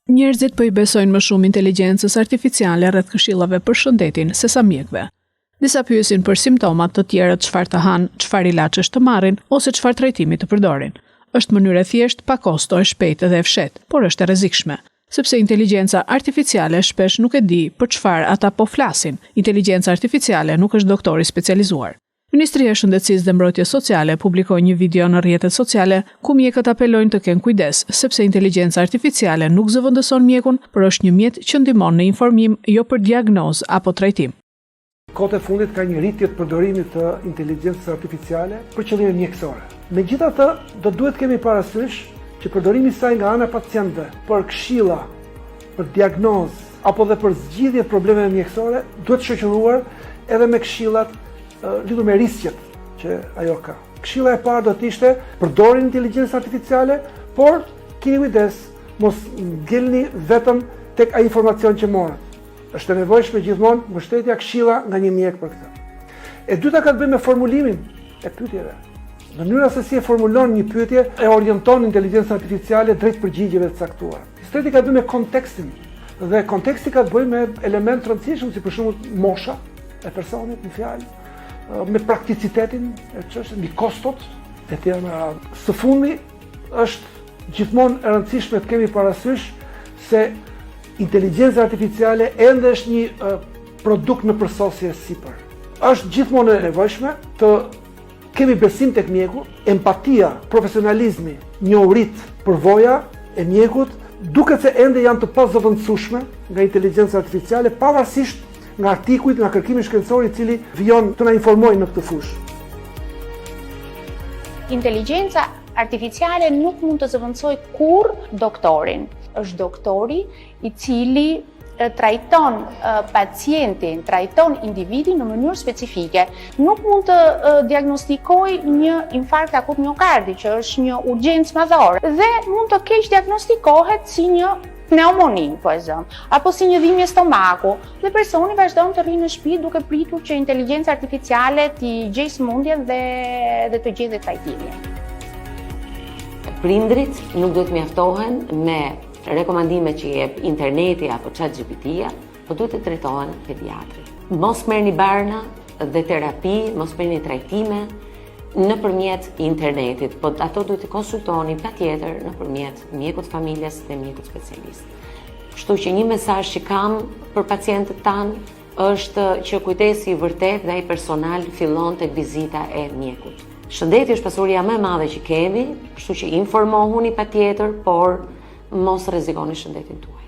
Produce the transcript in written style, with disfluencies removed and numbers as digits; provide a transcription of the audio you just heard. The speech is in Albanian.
Njerëzit po I besojnë më shumë inteligjencës artificiale rreth këshillave për shëndetin sesa mjekëve. Disa pyesin për simptomat të tjerët, çfarë të hanë, çfarë ilaçesh të marrin ose çfarë trajtimi të përdorin. Është mënyrë e thjeshtë, pa kosto, e shpejtë dhe e fshehtë, por është e rrezikshme, sepse inteligjenca artificiale shpesh nuk e di për çfarë ata po flasin. Inteligjenca artificiale nuk është doktor I specializuar. Ministria e Shëndetësisë dhe Mbrojtjes Sociale publikoi një video në rrjetet sociale ku mjekët apelojnë të kenë kujdes, sepse inteligjenca artificiale nuk zëvendëson mjekun, por është një mjet që ndihmon në informim, jo për diagnozë apo trajtim. Kohët e fundit ka një rritje të përdorimit të inteligjencës artificiale për qëllime mjekësore. Megjithatë, do duhet kemi parasysh që përdorimi I saj nga ana e pacientëve për këshilla, për diagnozë apo dhe për zgjidhje problemeve mjekësore duhet shoqëruar edhe me këshillat lidhur me riskjet që ajo ka. Këshilla e parë do të ishte përdorni inteligjencën artificiale, por keni kujdes, mos ngjelni vetëm tek ai informacion që morët. Është e nevojshme gjithmonë mbështetja këshilla nga një mjek për këtë. E dyta ka të bëjë me formulimin e pyetjeve. Mënyra se si e formulon një pyetje e orienton inteligjencën artificiale drejt përgjigjeve të caktuara. Treti ka të bëjë me kontekstin. Dhe konteksti ka të bëjë me elementë të rëndësishëm si për shembull mosha e personit në fjalë, me prakticitetin e çështës, mbi kostot e tjera me radhë. Së fundi është gjithmonë e rëndësishme të kemi parasysh se inteligjenca artificiale ende është një produkt në përsosje sipër. Është gjithmonë e nevojshme të kemi besim tek mjeku, empatia, profesionalizmi, njohurit, përvoja e mjekut, duket se ende janë të pazëvendësueshme nga inteligjenca artificiale, pavarësisht nga artikujt, nga kërkimi shkencor I cili vijon të na informojë në këtë fushë. Inteligjenca artificiale nuk mund të zëvendësojë kurrë doktorin. Është doktori I cili trajton pacientin, trajton individin në mënyrë specifike. Nuk mund të diagnostikojë një infarkt akut miokardi, që është një urgjencë madhore, dhe mund të keq diagnostikohet si një pneumoni, po e zëm, apo si një dhimbje stomaku, dhe personi vazhdon të rrinë në shtëpi duke pritur që inteligjenca artificiale t'i gjejë sëmundjen dhe të gjejë dhe trajtimin. Prindrit nuk do të mjaftohen me rekomandime që jep interneti apo ChatGPT-ja, po duhet të trajtohen pediatri. Mos merrni barna dhe terapi, mos merrni trajtime nëpërmjet internetit, po ato duhet të konsultoni patjetër nëpërmjet mjekut familjes dhe mjekut specialist. Kështu që një mesazh që kam për pacientët tanë është që kujdesi I vërtet dhe ai personal fillon tek vizita e mjekut. Shëndeti është pasuria më e madhe që kemi, kështu që informohuni patjetër, por mos rrezikoni shëndetin tuaj.